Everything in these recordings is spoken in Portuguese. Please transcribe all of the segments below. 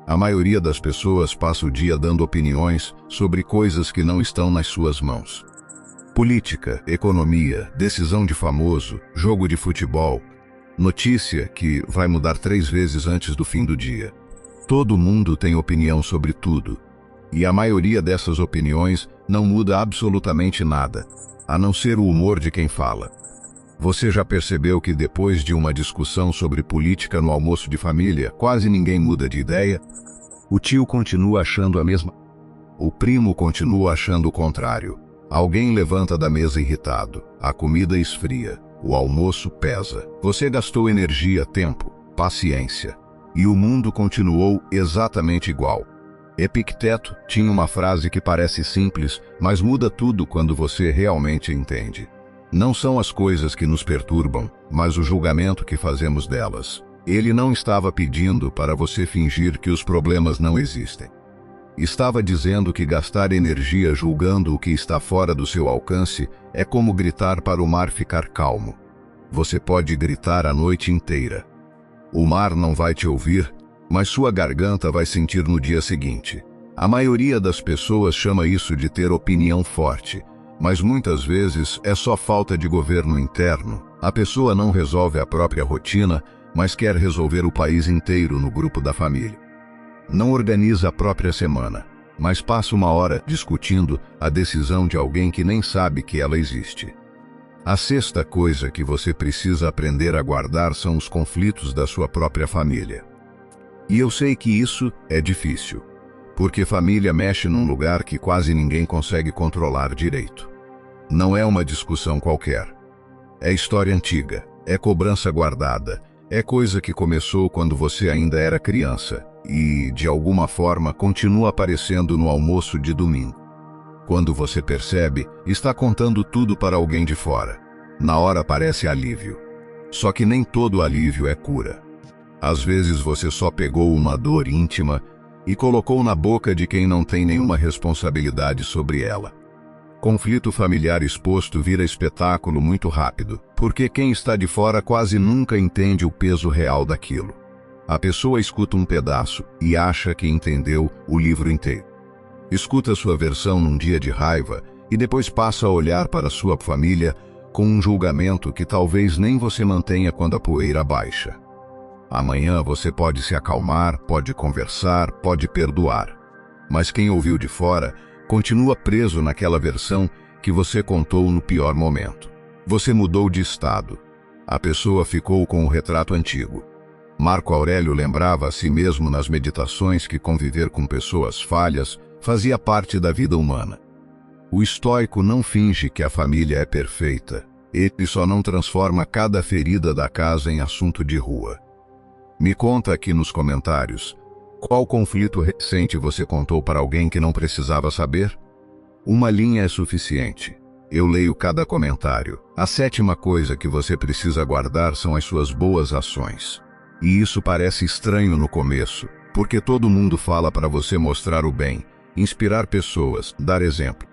A maioria das pessoas passa o dia dando opiniões sobre coisas que não estão nas suas mãos. Política, economia, decisão de famoso, jogo de futebol, notícia que vai mudar 3 vezes antes do fim do dia. Todo mundo tem opinião sobre tudo, e a maioria dessas opiniões não muda absolutamente nada, a não ser o humor de quem fala. Você já percebeu que depois de uma discussão sobre política no almoço de família, quase ninguém muda de ideia? O tio continua achando a mesma. O primo continua achando o contrário. Alguém levanta da mesa irritado. A comida esfria. O almoço pesa. Você gastou energia, tempo, paciência. E o mundo continuou exatamente igual. Epicteto tinha uma frase que parece simples, mas muda tudo quando você realmente entende. Não são as coisas que nos perturbam, mas o julgamento que fazemos delas. Ele não estava pedindo para você fingir que os problemas não existem. Estava dizendo que gastar energia julgando o que está fora do seu alcance é como gritar para o mar ficar calmo. Você pode gritar a noite inteira. O mar não vai te ouvir, mas sua garganta vai sentir no dia seguinte. A maioria das pessoas chama isso de ter opinião forte, mas muitas vezes é só falta de governo interno. A pessoa não resolve a própria rotina, mas quer resolver o país inteiro no grupo da família. Não organiza a própria semana, mas passa 1 hora discutindo a decisão de alguém que nem sabe que ela existe. A 6ª coisa que você precisa aprender a guardar são os conflitos da sua própria família. E eu sei que isso é difícil, porque família mexe num lugar que quase ninguém consegue controlar direito. Não é uma discussão qualquer. É história antiga, é cobrança guardada, é coisa que começou quando você ainda era criança e, de alguma forma, continua aparecendo no almoço de domingo. Quando você percebe, está contando tudo para alguém de fora. Na hora parece alívio. Só que nem todo alívio é cura. Às vezes você só pegou uma dor íntima e colocou na boca de quem não tem nenhuma responsabilidade sobre ela. Conflito familiar exposto vira espetáculo muito rápido, porque quem está de fora quase nunca entende o peso real daquilo. A pessoa escuta um pedaço e acha que entendeu o livro inteiro. Escuta sua versão num dia de raiva e depois passa a olhar para sua família com um julgamento que talvez nem você mantenha quando a poeira baixa. Amanhã você pode se acalmar, pode conversar, pode perdoar. Mas quem ouviu de fora continua preso naquela versão que você contou no pior momento. Você mudou de estado. A pessoa ficou com o retrato antigo. Marco Aurélio lembrava a si mesmo nas meditações que conviver com pessoas falhas fazia parte da vida humana. O estoico não finge que a família é perfeita. Ele só não transforma cada ferida da casa em assunto de rua. Me conta aqui nos comentários. Qual conflito recente você contou para alguém que não precisava saber? Uma linha é suficiente. Eu leio cada comentário. A 7ª coisa que você precisa guardar são as suas boas ações. E isso parece estranho no começo, porque todo mundo fala para você mostrar o bem, inspirar pessoas, dar exemplo.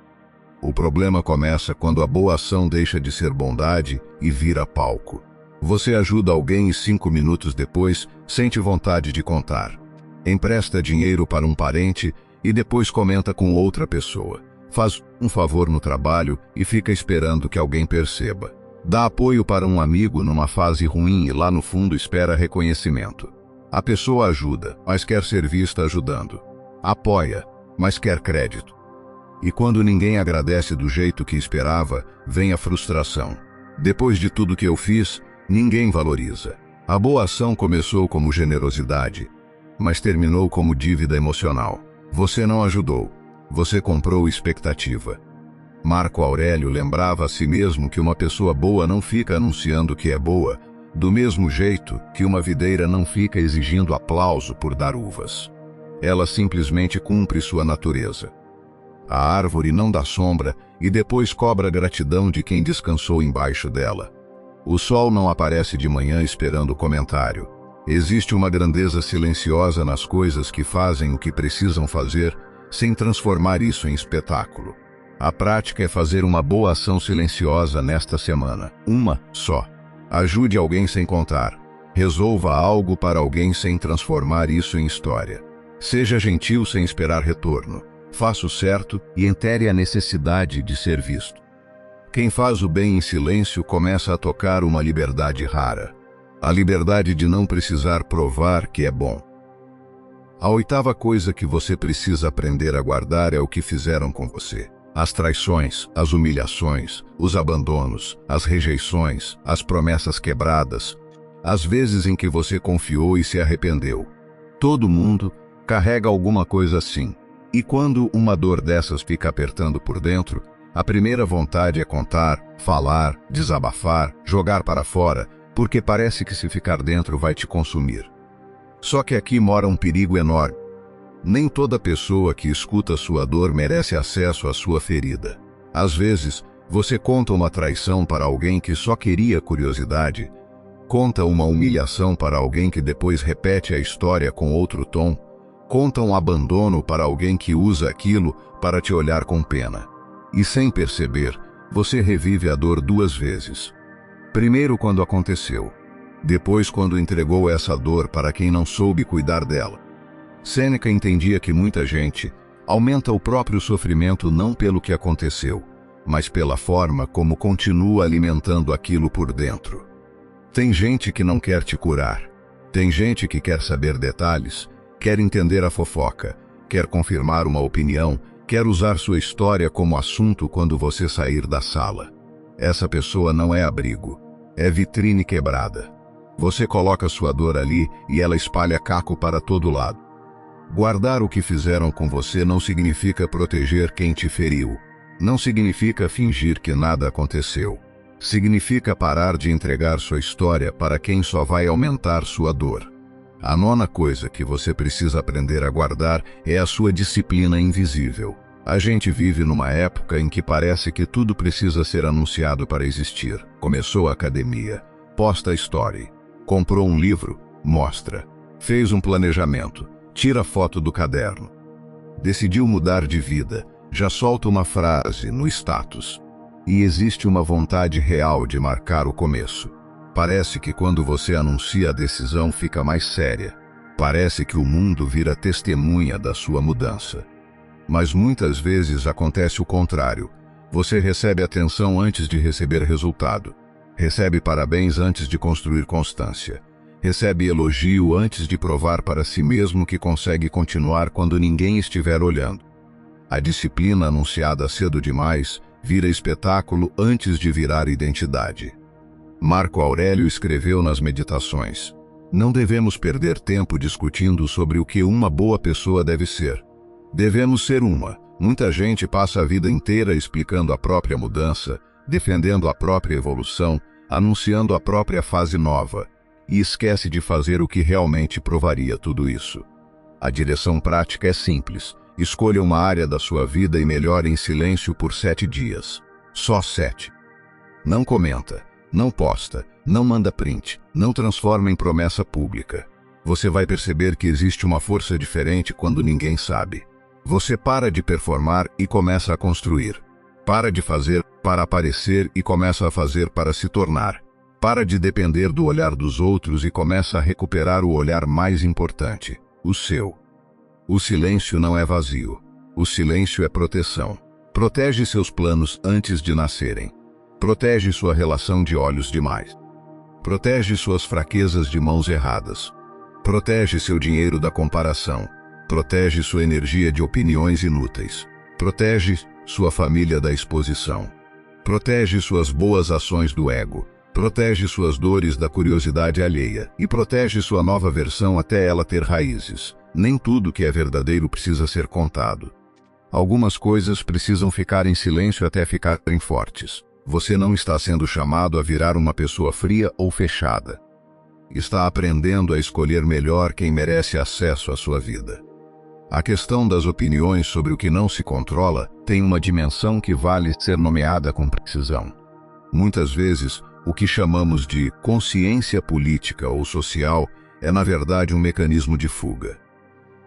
O problema começa quando a boa ação deixa de ser bondade e vira palco. Você ajuda alguém e 5 minutos depois sente vontade de contar. Empresta dinheiro para um parente e depois comenta com outra pessoa. Faz um favor no trabalho e fica esperando que alguém perceba. Dá apoio para um amigo numa fase ruim e lá no fundo espera reconhecimento. A pessoa ajuda, mas quer ser vista ajudando. Apoia, mas quer crédito. E quando ninguém agradece do jeito que esperava, vem a frustração. Depois de tudo que eu fiz, ninguém valoriza. A boa ação começou como generosidade, mas terminou como dívida emocional. Você não ajudou, você comprou expectativa. Marco Aurélio lembrava a si mesmo que uma pessoa boa não fica anunciando que é boa, do mesmo jeito que uma videira não fica exigindo aplauso por dar uvas. Ela simplesmente cumpre sua natureza. A árvore não dá sombra e depois cobra gratidão de quem descansou embaixo dela. O sol não aparece de manhã esperando comentário. Existe uma grandeza silenciosa nas coisas que fazem o que precisam fazer, sem transformar isso em espetáculo. A prática é fazer uma boa ação silenciosa nesta semana. Uma só. Ajude alguém sem contar. Resolva algo para alguém sem transformar isso em história. Seja gentil sem esperar retorno. Faça o certo e entere a necessidade de ser visto. Quem faz o bem em silêncio começa a tocar uma liberdade rara. A liberdade de não precisar provar que é bom. A oitava coisa que você precisa aprender a guardar é o que fizeram com você. As traições, as humilhações, os abandonos, as rejeições, as promessas quebradas, as vezes em que você confiou e se arrependeu. Todo mundo carrega alguma coisa assim. E quando uma dor dessas fica apertando por dentro, a primeira vontade é contar, falar, desabafar, jogar para fora, porque parece que se ficar dentro vai te consumir. Só que aqui mora um perigo enorme. Nem toda pessoa que escuta sua dor merece acesso à sua ferida. Às vezes, você conta uma traição para alguém que só queria curiosidade, conta uma humilhação para alguém que depois repete a história com outro tom, conta um abandono para alguém que usa aquilo para te olhar com pena. E sem perceber, você revive a dor duas vezes. Primeiro quando aconteceu, depois quando entregou essa dor para quem não soube cuidar dela. Sêneca entendia que muita gente aumenta o próprio sofrimento não pelo que aconteceu, mas pela forma como continua alimentando aquilo por dentro. Tem gente que não quer te curar. Tem gente que quer saber detalhes, quer entender a fofoca, quer confirmar uma opinião, quer usar sua história como assunto quando você sair da sala. Essa pessoa não é abrigo, é vitrine quebrada. Você coloca sua dor ali e ela espalha caco para todo lado. Guardar o que fizeram com você não significa proteger quem te feriu. Não significa fingir que nada aconteceu. Significa parar de entregar sua história para quem só vai aumentar sua dor. A nona coisa que você precisa aprender a guardar é a sua disciplina invisível. A gente vive numa época em que parece que tudo precisa ser anunciado para existir. Começou a academia, posta a story, comprou um livro, mostra, fez um planejamento, tira foto do caderno. Decidiu mudar de vida, já solta uma frase no status. E existe uma vontade real de marcar o começo. Parece que quando você anuncia a decisão fica mais séria. Parece que o mundo vira testemunha da sua mudança. Mas muitas vezes acontece o contrário. Você recebe atenção antes de receber resultado. Recebe parabéns antes de construir constância. Recebe elogio antes de provar para si mesmo que consegue continuar quando ninguém estiver olhando. A disciplina anunciada cedo demais vira espetáculo antes de virar identidade. Marco Aurélio escreveu nas Meditações: não devemos perder tempo discutindo sobre o que uma boa pessoa deve ser. Devemos ser uma. Muita gente passa a vida inteira explicando a própria mudança, defendendo a própria evolução, anunciando a própria fase nova, e esquece de fazer o que realmente provaria tudo isso. A direção prática é simples. Escolha uma área da sua vida e melhore em silêncio por 7 dias. Só 7. Não comenta, não posta, não manda print, não transforma em promessa pública. Você vai perceber que existe uma força diferente quando ninguém sabe. Você para de performar e começa a construir. Para de fazer para aparecer e começa a fazer para se tornar. Para de depender do olhar dos outros e começa a recuperar o olhar mais importante, o seu. O silêncio não é vazio. O silêncio é proteção. Protege seus planos antes de nascerem. Protege sua relação de olhos demais. Protege suas fraquezas de mãos erradas. Protege seu dinheiro da comparação. Protege sua energia de opiniões inúteis. Protege sua família da exposição. Protege suas boas ações do ego. Protege suas dores da curiosidade alheia. E protege sua nova versão até ela ter raízes. Nem tudo que é verdadeiro precisa ser contado. Algumas coisas precisam ficar em silêncio até ficarem fortes. Você não está sendo chamado a virar uma pessoa fria ou fechada. Está aprendendo a escolher melhor quem merece acesso à sua vida. A questão das opiniões sobre o que não se controla tem uma dimensão que vale ser nomeada com precisão. Muitas vezes, o que chamamos de consciência política ou social é na verdade um mecanismo de fuga.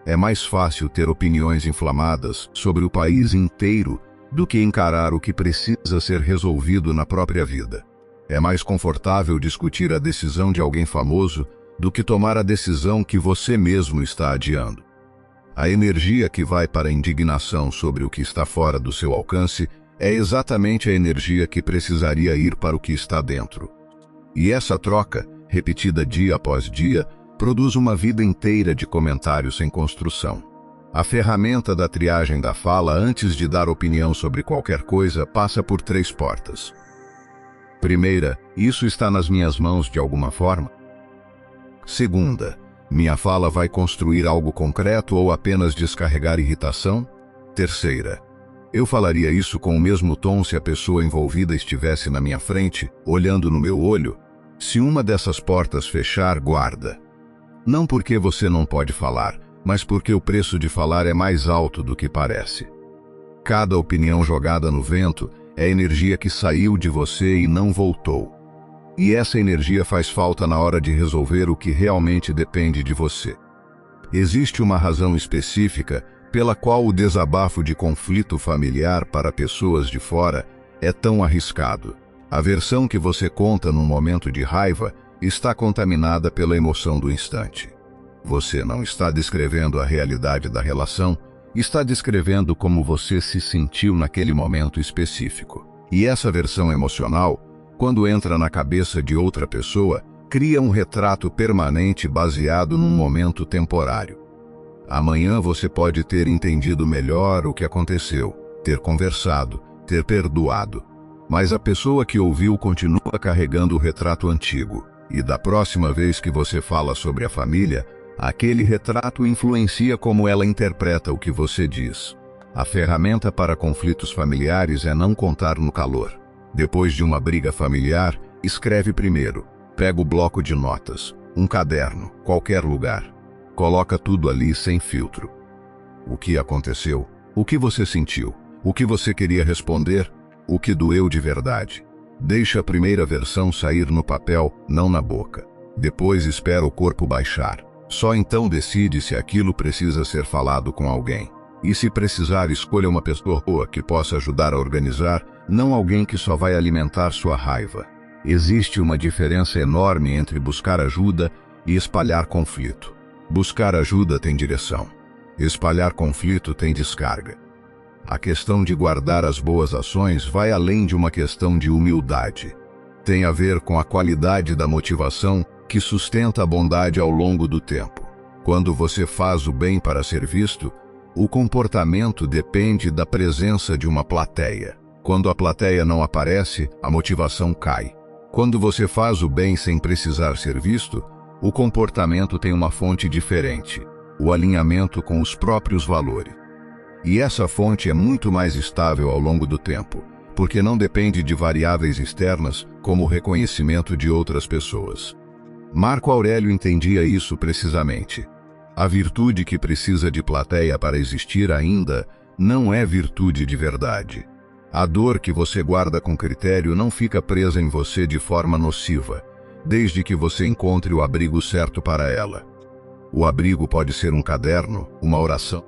É mais fácil ter opiniões inflamadas sobre o país inteiro do que encarar o que precisa ser resolvido na própria vida. É mais confortável discutir a decisão de alguém famoso do que tomar a decisão que você mesmo está adiando. A energia que vai para a indignação sobre o que está fora do seu alcance é exatamente a energia que precisaria ir para o que está dentro. E essa troca, repetida dia após dia, produz uma vida inteira de comentários sem construção. A ferramenta da triagem da fala antes de dar opinião sobre qualquer coisa passa por 3 portas. Primeira, isso está nas minhas mãos de alguma forma? Segunda, minha fala vai construir algo concreto ou apenas descarregar irritação? Terceira, eu falaria isso com o mesmo tom se a pessoa envolvida estivesse na minha frente, olhando no meu olho? Se uma dessas portas fechar, guarda. Não porque você não pode falar, mas porque o preço de falar é mais alto do que parece. Cada opinião jogada no vento é energia que saiu de você e não voltou. E essa energia faz falta na hora de resolver o que realmente depende de você. Existe uma razão específica pela qual o desabafo de conflito familiar para pessoas de fora é tão arriscado. A versão que você conta num momento de raiva está contaminada pela emoção do instante. Você não está descrevendo a realidade da relação, está descrevendo como você se sentiu naquele momento específico. E essa versão emocional, quando entra na cabeça de outra pessoa, cria um retrato permanente baseado num momento temporário. Amanhã você pode ter entendido melhor o que aconteceu, ter conversado, ter perdoado. Mas a pessoa que ouviu continua carregando o retrato antigo. E da próxima vez que você fala sobre a família, aquele retrato influencia como ela interpreta o que você diz. A ferramenta para conflitos familiares é não contar no calor. Depois de uma briga familiar, escreve primeiro. Pega o bloco de notas, um caderno, qualquer lugar. Coloca tudo ali sem filtro. O que aconteceu? O que você sentiu? O que você queria responder? O que doeu de verdade? Deixa a primeira versão sair no papel, não na boca. Depois espera o corpo baixar. Só então decide se aquilo precisa ser falado com alguém. E se precisar, escolha uma pessoa que possa ajudar a organizar, não alguém que só vai alimentar sua raiva. Existe uma diferença enorme entre buscar ajuda e espalhar conflito. Buscar ajuda tem direção. Espalhar conflito tem descarga. A questão de guardar as boas ações vai além de uma questão de humildade. Tem a ver com a qualidade da motivação que sustenta a bondade ao longo do tempo. Quando você faz o bem para ser visto, o comportamento depende da presença de uma plateia. Quando a plateia não aparece, a motivação cai. Quando você faz o bem sem precisar ser visto, o comportamento tem uma fonte diferente, o alinhamento com os próprios valores. E essa fonte é muito mais estável ao longo do tempo, porque não depende de variáveis externas como o reconhecimento de outras pessoas. Marco Aurélio entendia isso precisamente. A virtude que precisa de plateia para existir ainda não é virtude de verdade. A dor que você guarda com critério não fica presa em você de forma nociva, desde que você encontre o abrigo certo para ela. O abrigo pode ser um caderno, uma oração,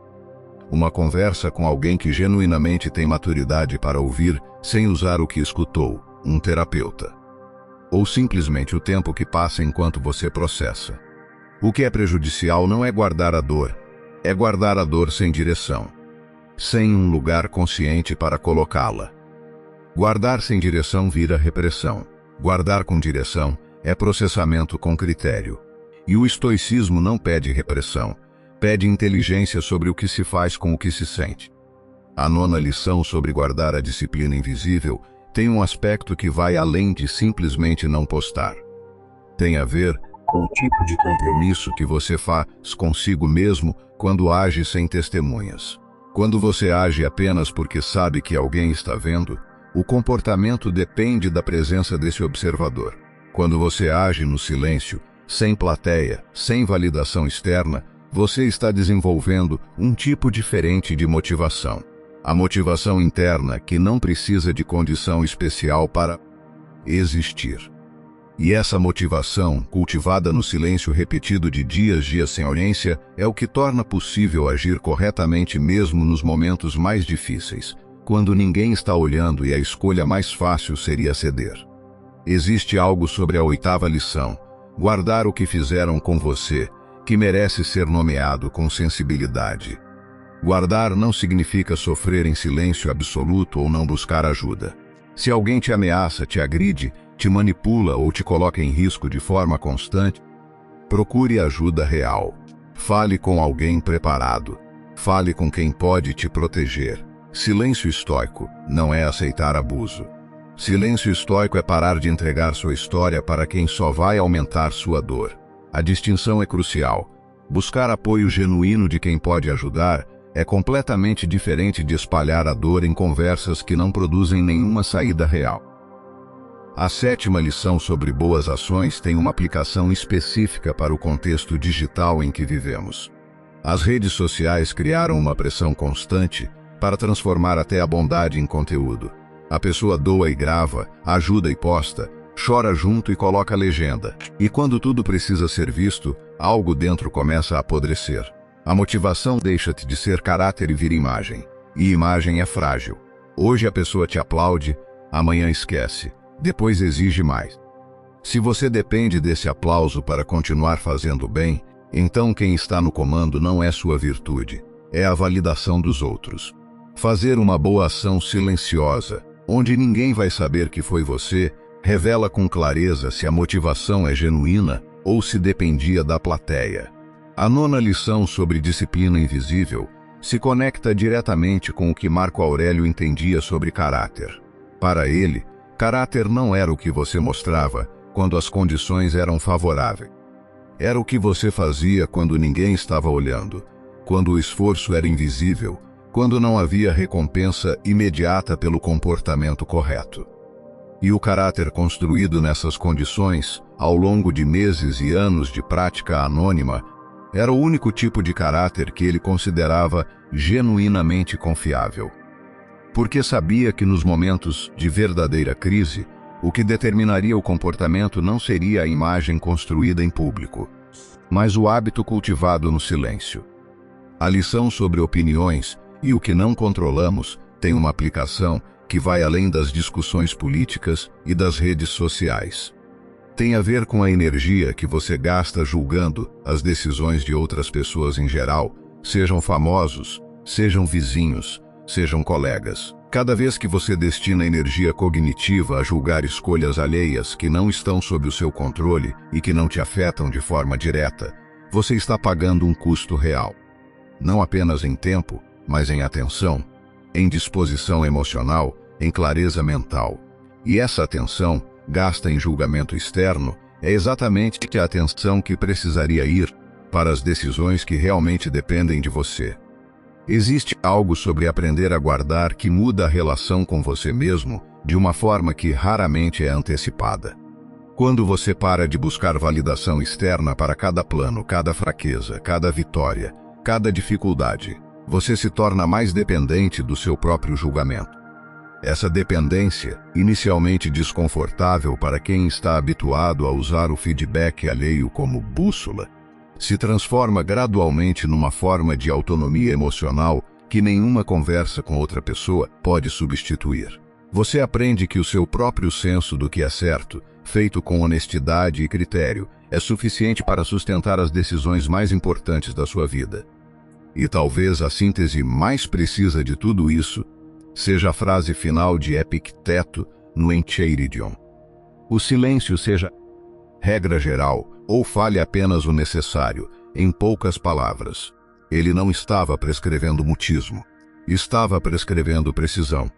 uma conversa com alguém que genuinamente tem maturidade para ouvir sem usar o que escutou, um terapeuta. Ou simplesmente o tempo que passa enquanto você processa. O que é prejudicial não é guardar a dor, é guardar a dor sem direção, sem um lugar consciente para colocá-la. Guardar sem direção vira repressão. Guardar com direção é processamento com critério. E o estoicismo não pede repressão, pede inteligência sobre o que se faz com o que se sente. A 9ª lição sobre guardar a disciplina invisível tem um aspecto que vai além de simplesmente não postar. Tem a ver com o tipo de compromisso que você faz consigo mesmo quando age sem testemunhas. Quando você age apenas porque sabe que alguém está vendo, o comportamento depende da presença desse observador. Quando você age no silêncio, sem plateia, sem validação externa, você está desenvolvendo um tipo diferente de motivação. A motivação interna que não precisa de condição especial para existir. E essa motivação, cultivada no silêncio repetido de dias sem audiência, é o que torna possível agir corretamente mesmo nos momentos mais difíceis, quando ninguém está olhando e a escolha mais fácil seria ceder. Existe algo sobre a 8ª lição, guardar o que fizeram com você, que merece ser nomeado com sensibilidade. Guardar não significa sofrer em silêncio absoluto ou não buscar ajuda. Se alguém te ameaça, te agride, te manipula ou te coloca em risco de forma constante, procure ajuda real. Fale com alguém preparado. Fale com quem pode te proteger. Silêncio estoico não é aceitar abuso. Silêncio estoico é parar de entregar sua história para quem só vai aumentar sua dor. A distinção é crucial. Buscar apoio genuíno de quem pode ajudar é completamente diferente de espalhar a dor em conversas que não produzem nenhuma saída real. A 7ª lição sobre boas ações tem uma aplicação específica para o contexto digital em que vivemos. As redes sociais criaram uma pressão constante para transformar até a bondade em conteúdo. A pessoa doa e grava, ajuda e posta, chora junto e coloca legenda. E quando tudo precisa ser visto, algo dentro começa a apodrecer. A motivação deixa-te de ser caráter e vira imagem. E imagem é frágil. Hoje a pessoa te aplaude, amanhã esquece, depois exige mais. Se você depende desse aplauso para continuar fazendo bem, então quem está no comando não é sua virtude, é a validação dos outros. Fazer uma boa ação silenciosa, onde ninguém vai saber que foi você, revela com clareza se a motivação é genuína ou se dependia da plateia. A 9ª lição sobre disciplina invisível se conecta diretamente com o que Marco Aurélio entendia sobre caráter. Para ele, caráter não era o que você mostrava quando as condições eram favoráveis. Era o que você fazia quando ninguém estava olhando, quando o esforço era invisível, quando não havia recompensa imediata pelo comportamento correto. E o caráter construído nessas condições, ao longo de meses e anos de prática anônima, era o único tipo de caráter que ele considerava genuinamente confiável. Porque sabia que nos momentos de verdadeira crise, o que determinaria o comportamento não seria a imagem construída em público, mas o hábito cultivado no silêncio. A lição sobre opiniões e o que não controlamos tem uma aplicação que vai além das discussões políticas e das redes sociais. Tem a ver com a energia que você gasta julgando as decisões de outras pessoas em geral, sejam famosos, sejam vizinhos, sejam colegas. Cada vez que você destina energia cognitiva a julgar escolhas alheias que não estão sob o seu controle e que não te afetam de forma direta, você está pagando um custo real. Não apenas em tempo, mas em atenção, em disposição emocional, em clareza mental. E essa atenção, gasta em julgamento externo, é exatamente a atenção que precisaria ir para as decisões que realmente dependem de você. Existe algo sobre aprender a guardar que muda a relação com você mesmo de uma forma que raramente é antecipada. Quando você para de buscar validação externa para cada plano, cada fraqueza, cada vitória, cada dificuldade, você se torna mais dependente do seu próprio julgamento. Essa dependência, inicialmente desconfortável para quem está habituado a usar o feedback alheio como bússola, se transforma gradualmente numa forma de autonomia emocional que nenhuma conversa com outra pessoa pode substituir. Você aprende que o seu próprio senso do que é certo, feito com honestidade e critério, é suficiente para sustentar as decisões mais importantes da sua vida. E talvez a síntese mais precisa de tudo isso seja a frase final de Epicteto no Enchiridion. O silêncio seja regra geral, ou fale apenas o necessário, em poucas palavras. Ele não estava prescrevendo mutismo, estava prescrevendo precisão.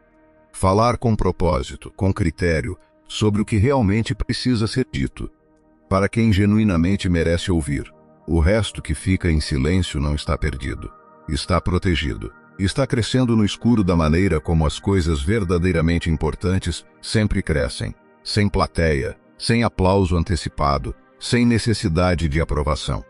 Falar com propósito, com critério, sobre o que realmente precisa ser dito, para quem genuinamente merece ouvir. O resto que fica em silêncio não está perdido. Está protegido. Está crescendo no escuro da maneira como as coisas verdadeiramente importantes sempre crescem. Sem plateia, sem aplauso antecipado, sem necessidade de aprovação.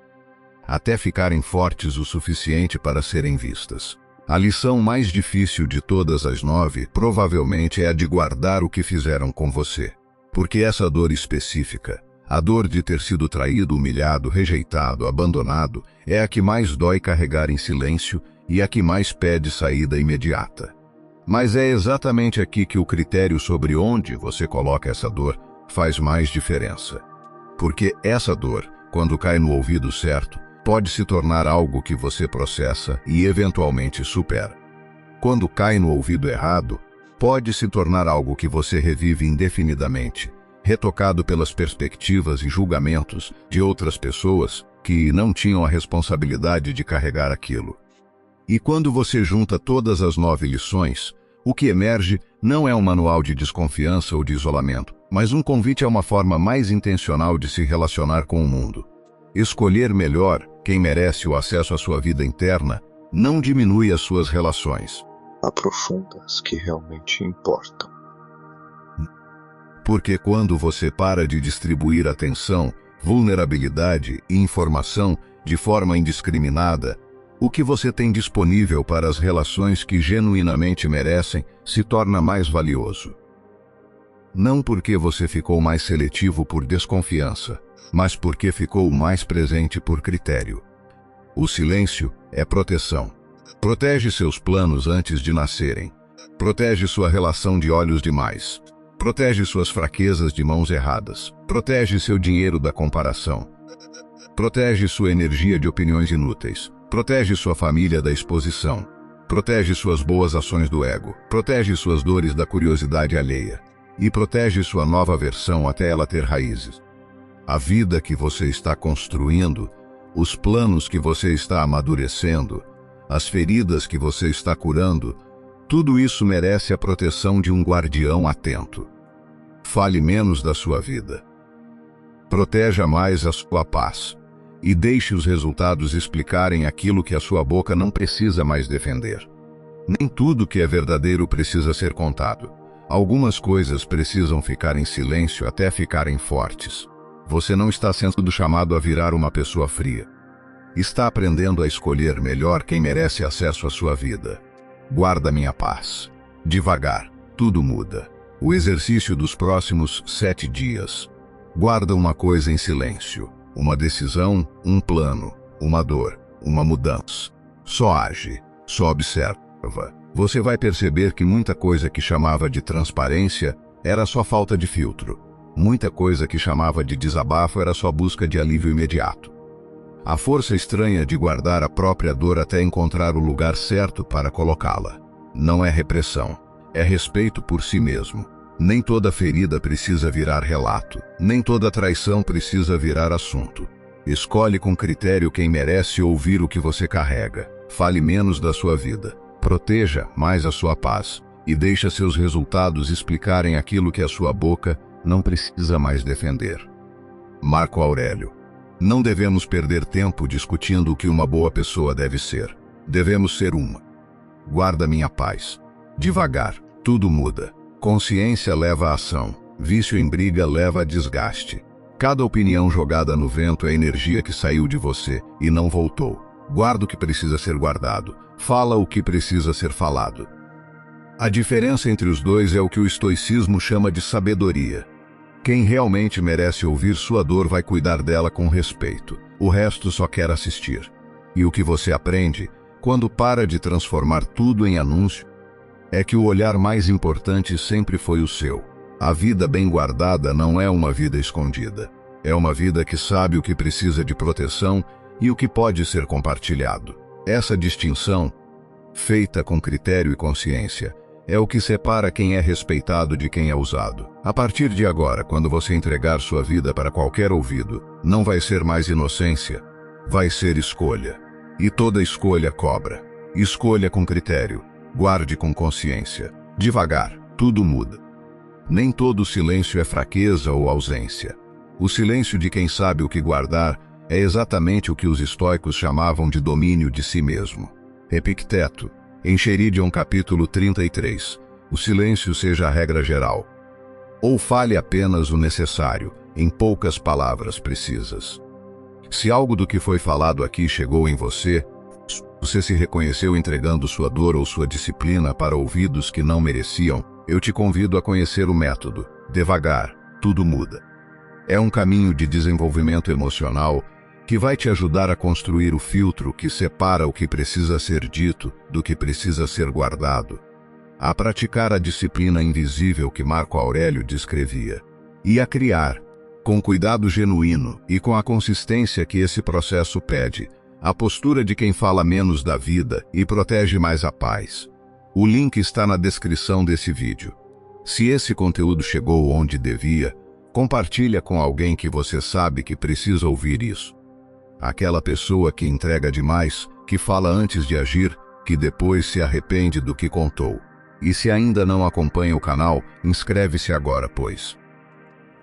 Até ficarem fortes o suficiente para serem vistas. A lição mais difícil de todas as 9 provavelmente é a de guardar o que fizeram com você. Porque essa dor específica, a dor de ter sido traído, humilhado, rejeitado, abandonado, é a que mais dói carregar em silêncio e a que mais pede saída imediata. Mas é exatamente aqui que o critério sobre onde você coloca essa dor faz mais diferença. Porque essa dor, quando cai no ouvido certo, pode se tornar algo que você processa e eventualmente supera. Quando cai no ouvido errado, pode se tornar algo que você revive indefinidamente, retocado pelas perspectivas e julgamentos de outras pessoas que não tinham a responsabilidade de carregar aquilo. E quando você junta todas as 9 lições, o que emerge não é um manual de desconfiança ou de isolamento, mas um convite a uma forma mais intencional de se relacionar com o mundo. Escolher melhor quem merece o acesso à sua vida interna não diminui as suas relações. Aprofunda as que realmente importam. Porque quando você para de distribuir atenção, vulnerabilidade e informação de forma indiscriminada, o que você tem disponível para as relações que genuinamente merecem se torna mais valioso. Não porque você ficou mais seletivo por desconfiança, mas porque ficou mais presente por critério. O silêncio é proteção. Protege seus planos antes de nascerem. Protege sua relação de olhos demais. Protege suas fraquezas de mãos erradas. Protege seu dinheiro da comparação. Protege sua energia de opiniões inúteis. Protege sua família da exposição. Protege suas boas ações do ego. Protege suas dores da curiosidade alheia. E protege sua nova versão até ela ter raízes. A vida que você está construindo, os planos que você está amadurecendo, as feridas que você está curando, tudo isso merece a proteção de um guardião atento. Fale menos da sua vida. Proteja mais a sua paz. E deixe os resultados explicarem aquilo que a sua boca não precisa mais defender. Nem tudo que é verdadeiro precisa ser contado. Algumas coisas precisam ficar em silêncio até ficarem fortes. Você não está sendo chamado a virar uma pessoa fria. Está aprendendo a escolher melhor quem merece acesso à sua vida. Guarda minha paz. Devagar, tudo muda. O exercício dos próximos 7 dias. Guarda uma coisa em silêncio. Uma decisão, um plano, uma dor, uma mudança. Só age, só observa. Você vai perceber que muita coisa que chamava de transparência era só falta de filtro. Muita coisa que chamava de desabafo era só busca de alívio imediato. A força estranha de guardar a própria dor até encontrar o lugar certo para colocá-la. Não é repressão, é respeito por si mesmo. Nem toda ferida precisa virar relato, nem toda traição precisa virar assunto. Escolhe com critério quem merece ouvir o que você carrega. Fale menos da sua vida. Proteja mais a sua paz. E deixa seus resultados explicarem aquilo que a sua boca não precisa mais defender. Marco Aurélio. Não devemos perder tempo discutindo o que uma boa pessoa deve ser. Devemos ser uma. Guarda minha paz. Devagar, tudo muda. Consciência leva a ação. Vício em briga leva a desgaste. Cada opinião jogada no vento é energia que saiu de você e não voltou. Guarda o que precisa ser guardado. Fala o que precisa ser falado. A diferença entre os dois é o que o estoicismo chama de sabedoria. Quem realmente merece ouvir sua dor vai cuidar dela com respeito. O resto só quer assistir. E o que você aprende, quando para de transformar tudo em anúncio, é que o olhar mais importante sempre foi o seu. A vida bem guardada não é uma vida escondida. É uma vida que sabe o que precisa de proteção e o que pode ser compartilhado. Essa distinção, feita com critério e consciência, é o que separa quem é respeitado de quem é usado. A partir de agora, quando você entregar sua vida para qualquer ouvido, não vai ser mais inocência, vai ser escolha. E toda escolha cobra. Escolha com critério, guarde com consciência. Devagar, tudo muda. Nem todo silêncio é fraqueza ou ausência. O silêncio de quem sabe o que guardar é exatamente o que os estoicos chamavam de domínio de si mesmo. Epicteto, Enchiridion capítulo 33. O silêncio seja a regra geral. Ou fale apenas o necessário, em poucas palavras precisas. Se algo do que foi falado aqui chegou em você, você se reconheceu entregando sua dor ou sua disciplina para ouvidos que não mereciam, eu te convido a conhecer o método. Devagar, tudo muda. É um caminho de desenvolvimento emocional que vai te ajudar a construir o filtro que separa o que precisa ser dito do que precisa ser guardado, a praticar a disciplina invisível que Marco Aurélio descrevia, e a criar Com cuidado genuíno e com a consistência que esse processo pede, a postura de quem fala menos da vida e protege mais a paz. O link está na descrição desse vídeo. Se esse conteúdo chegou onde devia, compartilha com alguém que você sabe que precisa ouvir isso. Aquela pessoa que entrega demais, que fala antes de agir, que depois se arrepende do que contou. E se ainda não acompanha o canal, inscreve-se agora, pois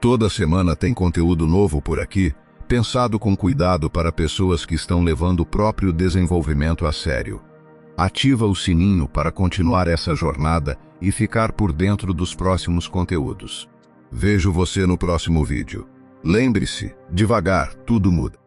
toda semana tem conteúdo novo por aqui, pensado com cuidado para pessoas que estão levando o próprio desenvolvimento a sério. Ativa o sininho para continuar essa jornada e ficar por dentro dos próximos conteúdos. Vejo você no próximo vídeo. Lembre-se, devagar, tudo muda.